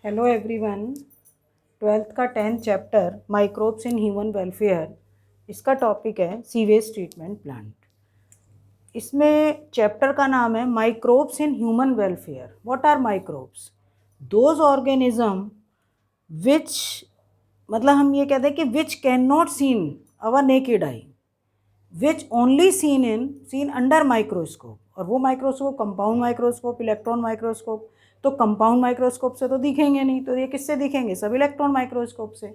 Hello everyone. Twelfth का 10th chapter microbes in human welfare, इसका topic है sewage treatment plant. इसमें chapter का नाम है microbes in human welfare. What are microbes? Those organism which, मतलब हम ये कहते हैं कि which can not seen our naked eye, which only seen under microscope. और वो microscope compound microscope, electron microscope. तो कंपाउंड माइक्रोस्कोप से तो दिखेंगे नहीं, तो ये किससे दिखेंगे? सब इलेक्ट्रॉन माइक्रोस्कोप से।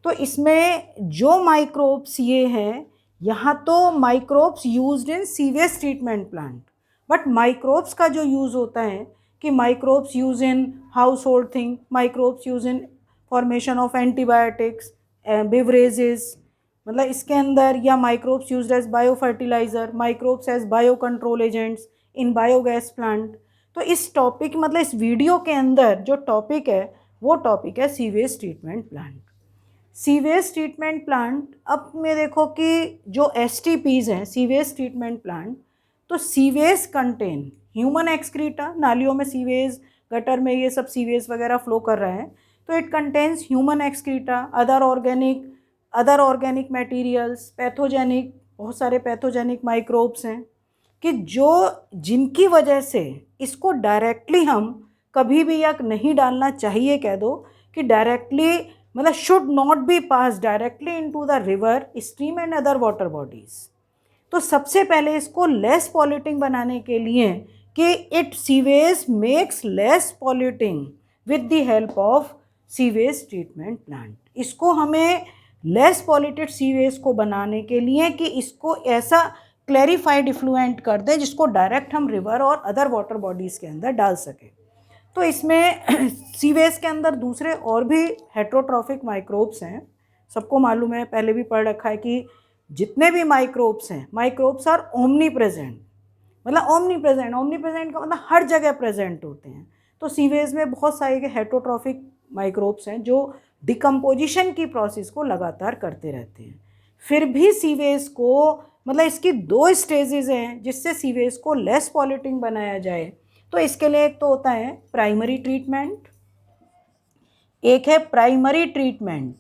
तो इसमें जो माइक्रोब्स ये हैं, यहाँ तो microbes used in sewage treatment plant, but microbes का जो यूज़ होता है कि microbes use in household thing, microbes use in formation of antibiotics, beverages, मतलब इसके अंदर, या microbes used as bio fertiliser, microbes as bio control agents in biogas plant. तो इस टॉपिक, मतलब इस वीडियो के अंदर जो टॉपिक है वो टॉपिक है sewage treatment plant. Sewage treatment plant, अब में देखो कि जो STPs हैं, सीवेज ट्रीटमेंट प्लांट, तो सीवेज कंटेन ह्यूमन एक्सक्रीटा, नालियों में सीवेज, गटर में ये सब सीवेज वगैरह फ्लो कर रहे हैं, तो it contains human excreta, other organic materials, pathogenic, बहुत सारे पैथोजेनिक माइक्रोब्स हैं कि जिनकी वजह से इसको डायरेक्टली हम कभी भी, या नहीं डालना चाहिए कह दो कि डायरेक्टली, मतलब should not be pass directly into the river, stream and other water bodies. तो सबसे पहले इसको लेस पॉल्यूटिंग बनाने के लिए कि it sewage makes less polluting with the help of sewage treatment plant. इसको हमें लेस पॉल्यूटेड सीवेज को बनाने के लिए कि इसको ऐसा क्लैरिफाइड इफ्लुएंट कर दें जिसको डायरेक्ट हम रिवर और अदर वाटर बॉडीज़ के अंदर डाल सकें। तो इसमें सीवेज के अंदर दूसरे और भी हेट्रोट्रॉफिक माइक्रोब्स हैं। सबको मालूम है, पहले भी पढ़ रखा है कि जितने भी माइक्रोब्स हैं, माइक्रोब्स आर ओमनी प्रेजेंट। मतलब ओमनी प्रेजेंट का मतलब हर जगह प्रेजेंट होते हैं। तो सीवेज में बहुत सारे हेट्रोट्रॉफिक माइक्रोब्स हैं जो डिकम्पोजिशन की प्रोसेस को लगातार करते रहते हैं। फिर भी सीवेज को, मतलब इसकी दो स्टेजेस हैं जिससे सीवेज को लेस पॉल्यूटिंग बनाया जाए। तो इसके लिए एक तो होता है प्राइमरी ट्रीटमेंट, एक है प्राइमरी ट्रीटमेंट,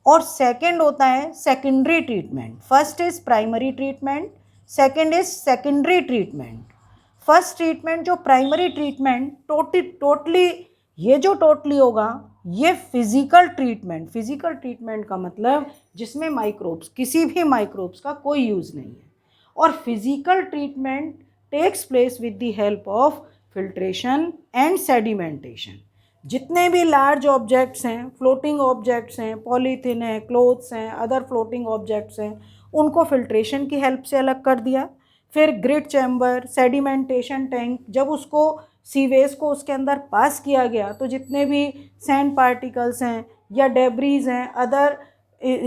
और सेकंड होता है secondary treatment. First is primary treatment, second is secondary treatment. First treatment जो प्राइमरी ट्रीटमेंट, टोटली ये जो टोटली होगा ये फिजिकल ट्रीटमेंट का मतलब जिसमें माइक्रोब्स, किसी भी माइक्रोब्स का कोई यूज़ नहीं है। और physical treatment takes place with the help of filtration and sedimentation. जितने भी लार्ज ऑब्जेक्ट्स हैं, फ्लोटिंग ऑब्जेक्ट्स हैं, पॉलीथीन है, क्लोथ्स हैं, अदर फ्लोटिंग ऑब्जेक्ट्स हैं, उनको फिल्ट्रेशन की हेल्प से अलग कर दिया। फिर ग्रिट चैम्बर, सेडिमेंटेशन टैंक, जब उसको सीवेज को उसके अंदर पास किया गया तो जितने भी सैंड पार्टिकल्स हैं या डेब्रीज हैं, अदर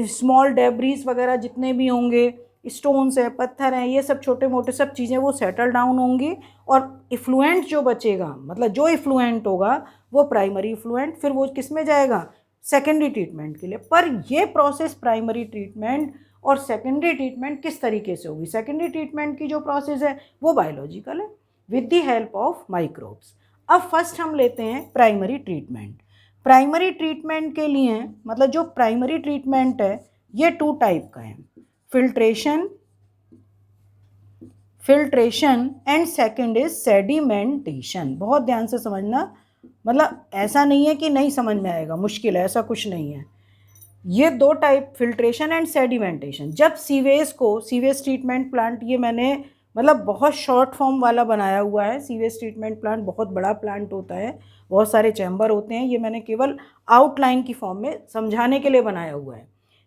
स्मॉल डेब्रीज वगैरह जितने भी होंगे, स्टोन्स हैं, पत्थर हैं, ये सब छोटे मोटे सब चीज़ें वो सेटल डाउन होंगी। और इफ्लुएंट जो बचेगा, मतलब जो इफ्लुएंट होगा वो प्राइमरी इफ्लुएंट, फिर वो किस में जाएगा? सेकेंडरी ट्रीटमेंट के लिए। पर ये प्रोसेस प्राइमरी ट्रीटमेंट और सेकेंडरी ट्रीटमेंट किस तरीके से होगी? सेकेंडरी ट्रीटमेंट की जो प्रोसेस है वो बायोलॉजिकल है with the help of microbes. अब फर्स्ट हम लेते हैं प्राइमरी ट्रीटमेंट। प्राइमरी ट्रीटमेंट के लिए, मतलब जो प्राइमरी ट्रीटमेंट है ये 2 टाइप का है, filtration and second is sedimentation. बहुत ध्यान से समझना, मतलब ऐसा नहीं है कि नहीं समझ में आएगा, मुश्किल है, ऐसा कुछ नहीं है। ये 2 टाइप, फिल्ट्रेशन एंड सेडिमेंटेशन। जब सीवेज ट्रीटमेंट प्लांट, ये मैंने मतलब बहुत शॉर्ट फॉर्म वाला बनाया हुआ है। सीवेज ट्रीटमेंट प्लांट बहुत बड़ा प्लांट होता है, बहुत सारे चैम्बर होते हैं, ये मैंने केवल आउटलाइन की फॉर्म में समझाने के लिए बनाया हुआ है।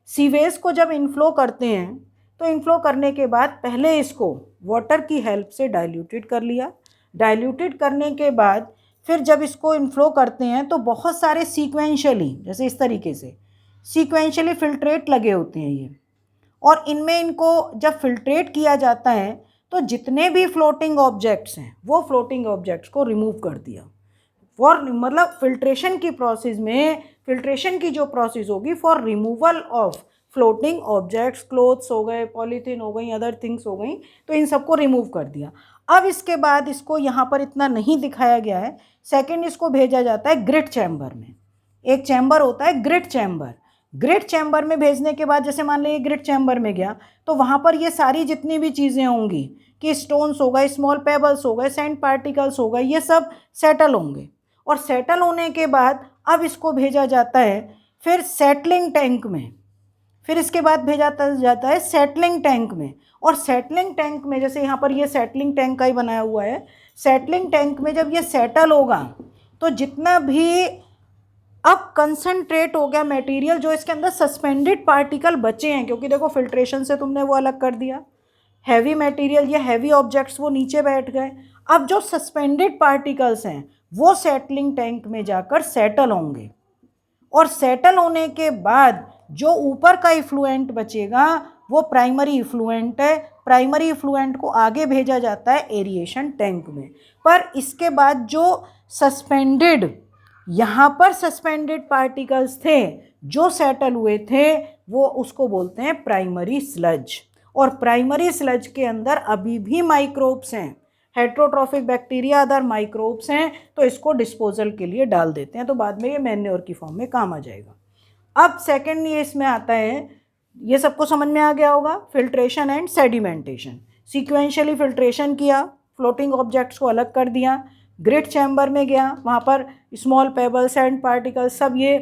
सीवेज को जब इनफ्लो करते हैं तो इनफ्लो करने के बाद पहले इसको वाटर की हेल्प से डाइल्यूटेड कर लिया। डाइल्यूटेड करने के बाद फिर जब इसको इनफ्लो करते हैं तो बहुत सारे सीक्वेंशियली, जैसे इस तरीके से सीक्वेंशियली फिल्ट्रेट लगे होते हैं ये, और इनमें इनको जब फिल्ट्रेट किया जाता है तो जितने भी फ्लोटिंग ऑब्जेक्ट्स हैं वो फ्लोटिंग ऑब्जेक्ट्स को रिमूव कर दिया। फॉर, मतलब फिल्ट्रेशन की प्रोसेस में, फिल्ट्रेशन की जो प्रोसेस होगी for removal of floating objects, clothes हो गए, पॉलीथीन हो गई, अदर थिंग्स हो गई, तो इन सबको रिमूव कर दिया। अब इसके बाद इसको यहाँ पर इतना नहीं दिखाया गया है, सेकंड इसको भेजा जाता है ग्रिट चैम्बर में। एक चैम्बर होता है ग्रिट चैम्बर। ग्रिट चैम्बर में भेजने के बाद जैसे मान लीजिए ग्रिट चैम्बर में गया तो वहाँ पर ये सारी जितनी भी चीज़ें होंगी कि स्टोन्स हो गए, स्मॉल पेबल्स हो गए, सैंड पार्टिकल्स हो गए, ये सब सेटल होंगे। और सेटल होने के बाद अब इसको भेजा जाता है फिर सेटलिंग टैंक में। फिर इसके बाद भेजा जाता है सेटलिंग टैंक में। और सेटलिंग टैंक में जैसे यहाँ पर ये सेटलिंग टैंक का ही बनाया हुआ है, सेटलिंग टैंक में जब ये सेटल होगा तो जितना भी अब कंसंट्रेट हो गया मटेरियल, जो इसके अंदर सस्पेंडेड पार्टिकल बचे हैं, क्योंकि देखो फिल्ट्रेशन से तुमने वो अलग कर दिया, हैवी मटेरियल या हैवी ऑब्जेक्ट्स वो नीचे बैठ गए। अब जो सस्पेंडेड पार्टिकल्स हैं वो सेटलिंग टैंक में जाकर सेटल होंगे। और सेटल होने के बाद जो ऊपर का इफ्लुएंट बचेगा वो प्राइमरी इफ्लुएंट है। प्राइमरी इफ्लुएंट को आगे भेजा जाता है एरिएशन टैंक में। पर इसके बाद जो सस्पेंडेड, यहाँ पर सस्पेंडेड पार्टिकल्स थे जो सेटल हुए थे, वो उसको बोलते हैं प्राइमरी स्लज। और प्राइमरी स्लज के अंदर अभी भी माइक्रोब्स हैं, हेट्रोट्रॉफिक बैक्टीरिया, अदर माइक्रोब्स हैं, तो इसको डिस्पोजल के लिए डाल देते हैं, तो बाद में ये मैन्योर की फॉर्म में काम आ जाएगा। अब सेकंड ये इसमें आता है, ये सबको समझ में आ गया होगा, filtration and sedimentation. Sequentially filtration किया, फ्लोटिंग ऑब्जेक्ट्स को अलग कर दिया, ग्रिट चैम्बर में गया, वहाँ पर स्मॉल पेबल्स एंड पार्टिकल्स सब ये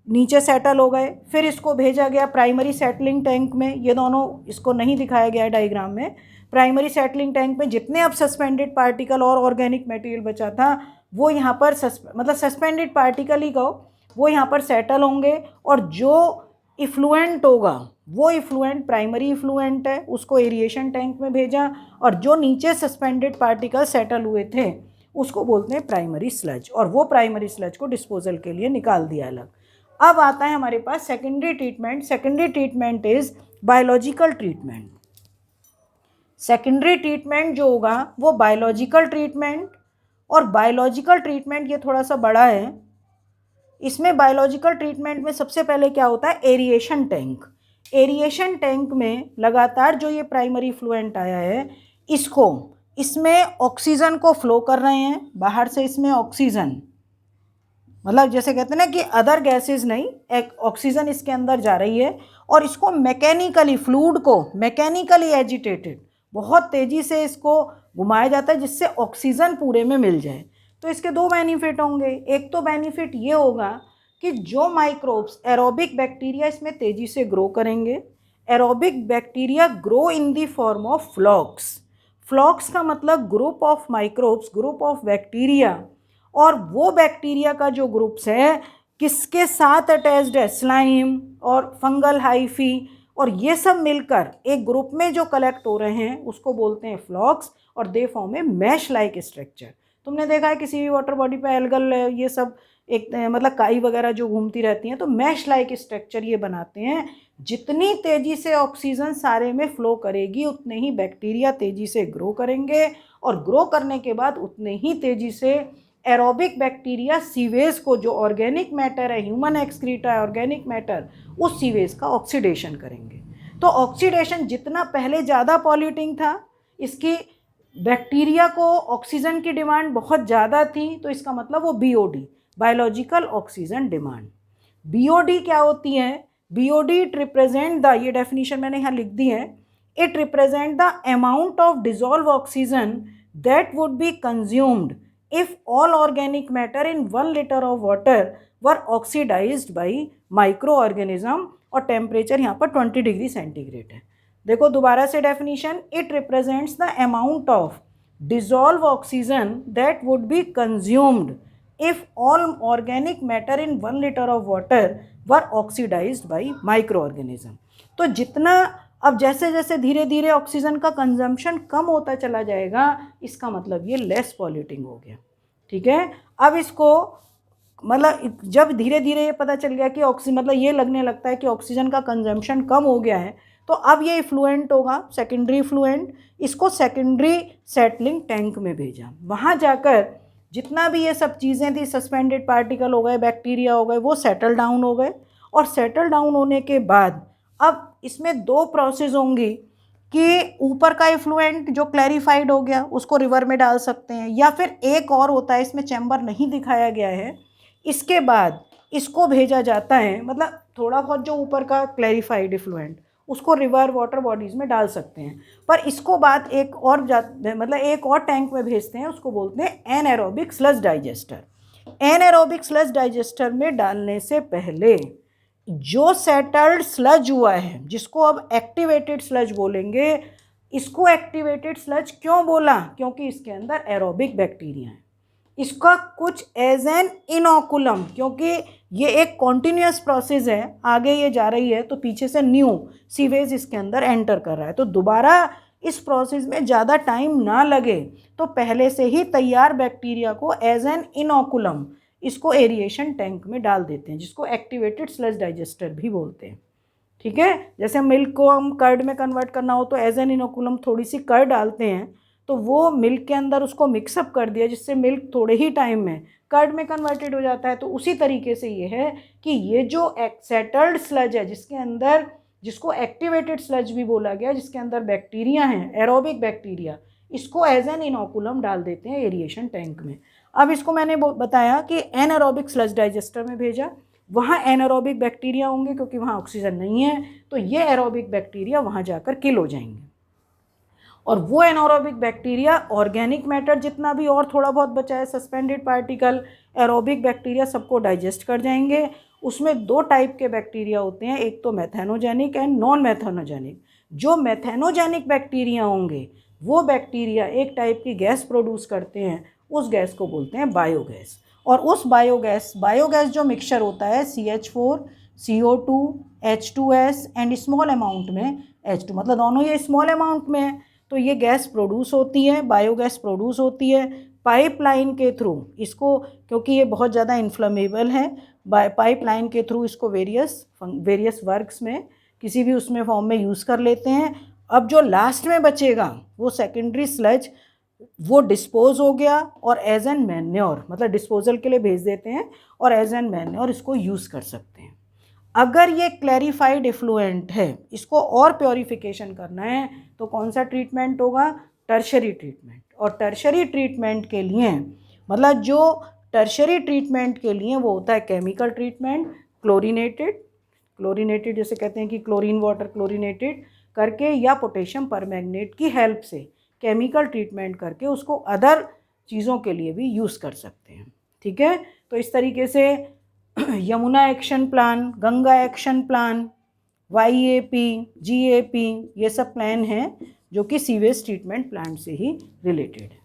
नीचे सेटल हो गए। फिर इसको भेजा गया प्राइमरी सेटलिंग टैंक में। ये दोनों इसको नहीं दिखाया गया है डायग्राम में। प्राइमरी सेटलिंग टैंक में जितने अब सस्पेंडेड पार्टिकल और ऑर्गेनिक मटेरियल बचा था वो यहाँ पर मतलब सस्पेंडेड पार्टिकल ही कहो, वो यहाँ पर सेटल होंगे। और जो इफ्लुएंट होगा वो इफ्लुएंट प्राइमरी इफ्लुएंट है, उसको एरिएशन टैंक में भेजा। और जो नीचे सस्पेंडेड पार्टिकल सेटल हुए थे उसको बोलते हैं प्राइमरी स्लज, और वो प्राइमरी स्लज को डिस्पोजल के लिए निकाल दिया अलग। अब आता है हमारे पास secondary treatment. Secondary treatment is biological treatment. Secondary treatment जो होगा वो बायोलॉजिकल ट्रीटमेंट, और बायोलॉजिकल ट्रीटमेंट ये थोड़ा सा बड़ा है। इसमें बायोलॉजिकल ट्रीटमेंट में सबसे पहले क्या होता है, एरिएशन टैंक। एरिएशन टैंक में लगातार जो ये प्राइमरी फ्लुएंट आया है इसमें ऑक्सीजन को फ्लो कर रहे हैं बाहर से। इसमें ऑक्सीजन मतलब जैसे कहते हैं ना कि अदर गैसेस नहीं, एक ऑक्सीजन इसके अंदर जा रही है। और इसको मैकेनिकली, फ्लूइड को मैकेनिकली एजिटेटेड, बहुत तेज़ी से इसको घुमाया जाता है जिससे ऑक्सीजन पूरे में मिल जाए। तो इसके दो बेनिफिट होंगे। एक तो बेनिफिट ये होगा कि जो माइक्रोब्स, एरोबिक बैक्टीरिया इसमें तेज़ी से ग्रो करेंगे। Aerobic bacteria grow in the form of flocs. Flocs का मतलब group of microbes, group of bacteria. और वो बैक्टीरिया का जो ग्रुप्स है किसके साथ अटैच्ड है, स्लाइम और फंगल हाइफी, और ये सब मिलकर एक ग्रुप में जो कलेक्ट हो रहे हैं उसको बोलते हैं फ्लॉक्स। और they form a mesh like structure. तुमने देखा है किसी भी वाटर बॉडी पे एल्गल ये सब एक मतलब काई वगैरह जो घूमती रहती हैं तो मैश लाइक स्ट्रक्चर ये बनाते हैं। जितनी तेज़ी से ऑक्सीजन सारे में फ्लो करेगी उतने ही बैक्टीरिया तेज़ी से ग्रो करेंगे, और ग्रो करने के बाद उतने ही तेज़ी से एरोबिक बैक्टीरिया सीवेज को, जो ऑर्गेनिक मैटर है, ह्यूमन एक्सक्रीटा है ऑर्गेनिक मैटर, उस सीवेज का ऑक्सीडेशन करेंगे। तो ऑक्सीडेशन जितना पहले ज़्यादा पॉल्यूटिंग था, इसकी बैक्टीरिया को ऑक्सीजन की डिमांड बहुत ज़्यादा थी, तो इसका मतलब वो BOD, biological oxygen demand. BOD क्या होती है, बीओडी इट रिप्रेजेंट द, ये डेफिनेशन मैंने यहाँ लिख दी है, it represent the amount of dissolve oxygen that would be consumed if all organic matter in 1 liter of water were oxidized by microorganism। और temperature यहाँ पर 20 डिग्री सेंटीग्रेड है। देखो दोबारा से definition, it represents the amount of dissolve oxygen that would be consumed if all organic matter in 1 liter of water were oxidized by microorganism। तो जितना अब जैसे जैसे धीरे धीरे ऑक्सीजन का कंजम्पशन कम होता चला जाएगा, इसका मतलब ये लेस पॉल्यूटिंग हो गया। ठीक है, अब इसको मतलब जब धीरे धीरे ये पता चल गया कि मतलब ये लगने लगता है कि ऑक्सीजन का कंजम्पशन कम हो गया है, तो अब ये इफ्लुएंट होगा, सेकेंडरी इफ्लुएंट। इसको सेकेंडरी सेटलिंग टैंक में भेजा। वहाँ जाकर जितना भी ये सब चीज़ें थी, सस्पेंडेड पार्टिकल हो गए, बैक्टीरिया हो गए, वो सेटल डाउन हो गए। और सेटल डाउन होने के बाद अब इसमें दो प्रोसेस होंगी कि ऊपर का इफ्लुएंट जो क्लैरिफाइड हो गया उसको रिवर में डाल सकते हैं, या फिर एक और होता है, इसमें चैम्बर नहीं दिखाया गया है, इसके बाद इसको भेजा जाता है, मतलब थोड़ा बहुत जो ऊपर का क्लैरिफाइड इफ्लुएंट उसको रिवर वाटर बॉडीज़ में डाल सकते हैं, पर इसको बाद एक और मतलब एक और टैंक में भेजते हैं, उसको बोलते हैं anaerobic sludge digester. Anaerobic sludge digester में डालने से पहले जो सेटल्ड स्लज हुआ है, जिसको अब एक्टिवेटेड स्लज बोलेंगे, इसको एक्टिवेटेड स्लज क्यों बोला, क्योंकि इसके अंदर एरोबिक बैक्टीरिया है। इसका कुछ एज एन इनोकुलम, क्योंकि ये एक कॉन्टिन्यूस प्रोसेस है, आगे ये जा रही है तो पीछे से न्यू सीवेज इसके अंदर एंटर कर रहा है, तो दोबारा इस प्रोसेस में ज़्यादा टाइम ना लगे तो पहले से ही तैयार बैक्टीरिया को एज एन इनोकुलम इसको एरिएशन टैंक में डाल देते हैं, जिसको एक्टिवेटेड स्लज डाइजेस्टर भी बोलते हैं। ठीक है, जैसे मिल्क को हम कर्ड में कन्वर्ट करना हो तो एज एन इनोकुलम थोड़ी सी कर्ड डालते हैं, तो वो मिल्क के अंदर उसको मिक्सअप कर दिया, जिससे मिल्क थोड़े ही टाइम में कर्ड में कन्वर्टेड हो जाता है। तो उसी तरीके से ये है कि ये जो सेटल्ड स्लज है, जिसके अंदर, जिसको एक्टिवेटेड स्लज भी बोला गया, जिसके अंदर बैक्टीरिया हैं, एरोबिक बैक्टीरिया, इसको एज एन इनोकुलम डाल देते हैं एरिएशन टैंक में। अब इसको मैंने बताया कि एनारोबिक स्लज डाइजेस्टर में भेजा, वहाँ एनारोबिक बैक्टीरिया होंगे क्योंकि वहाँ ऑक्सीजन नहीं है, तो ये एरोबिक बैक्टीरिया वहाँ जाकर किल हो जाएंगे, और वो एनारोबिक बैक्टीरिया ऑर्गेनिक मैटर जितना भी और थोड़ा बहुत बचा है, सस्पेंडेड पार्टिकल, एरोबिक बैक्टीरिया, सबको डाइजेस्ट कर जाएंगे। उसमें दो टाइप के बैक्टीरिया होते हैं, एक तो मैथेनोजेनिक एंड नॉन मैथेनोजेनिक। जो मैथेनोजेनिक बैक्टीरिया होंगे वो बैक्टीरिया एक टाइप की गैस प्रोड्यूस करते हैं, उस गैस को बोलते हैं बायोगैस। और उस बायोगैस जो मिक्सचर होता है CH4, CO2, H2S and small amount में H2, मतलब दोनों ये स्मॉल अमाउंट में है, तो ये गैस प्रोड्यूस होती है, बायोगैस प्रोड्यूस होती है पाइपलाइन के थ्रू। इसको, क्योंकि ये बहुत ज़्यादा इन्फ्लेमेबल है, पाइपलाइन के थ्रू इसको वेरियस वर्क्स में किसी भी उसमें फॉर्म में यूज़ कर लेते हैं। अब जो लास्ट में बचेगा वो सेकेंडरी स्लज, वो डिस्पोज हो गया और एज एन मैन्योर, मतलब डिस्पोजल के लिए भेज देते हैं और एज एन मैन्योर इसको यूज़ कर सकते हैं। अगर ये क्लैरिफाइड इफ्लुएंट है, इसको और प्योरीफिकेशन करना है, तो कौन सा ट्रीटमेंट होगा, टर्शरी ट्रीटमेंट। और टर्शरी ट्रीटमेंट के लिए, मतलब जो टर्शरी ट्रीटमेंट के लिए वो होता है केमिकल ट्रीटमेंट, क्लोरीनेटेड जैसे कहते हैं कि क्लोरीन वाटर क्लोरीनेटेड करके, या पोटेशियम परमैंगनेट की हेल्प से केमिकल ट्रीटमेंट करके उसको अदर चीज़ों के लिए भी यूज़ कर सकते हैं। ठीक है, तो इस तरीके से Yamuna action plan, Ganga action plan, YAP, GAP, ये सब प्लान हैं जो कि सीवेज ट्रीटमेंट प्लान से ही रिलेटेड है।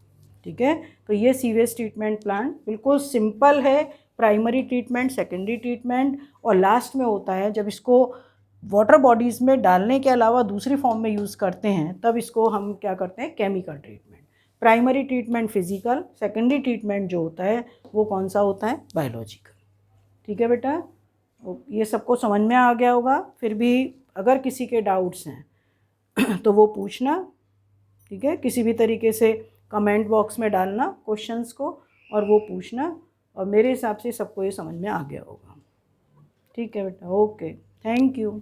ठीक है, तो ये सीवेज ट्रीटमेंट प्लान बिल्कुल सिंपल है, प्राइमरी ट्रीटमेंट, सेकेंडरी ट्रीटमेंट, और लास्ट में होता है जब इसको वाटर बॉडीज़ में डालने के अलावा दूसरी फॉर्म में यूज़ करते हैं, तब इसको हम क्या करते हैं, chemical treatment. Primary treatment physical, secondary treatment जो होता है वो कौन सा होता है, बायोलॉजिकल। ठीक है बेटा, ये सबको समझ में आ गया होगा। फिर भी अगर किसी के डाउट्स हैं तो वो पूछना। ठीक है, किसी भी तरीके से कमेंट बॉक्स में डालना क्वेश्चंस को और वो पूछना, और मेरे हिसाब से सबको ये समझ में आ गया होगा। ठीक है बेटा, ओके, थैंक यू।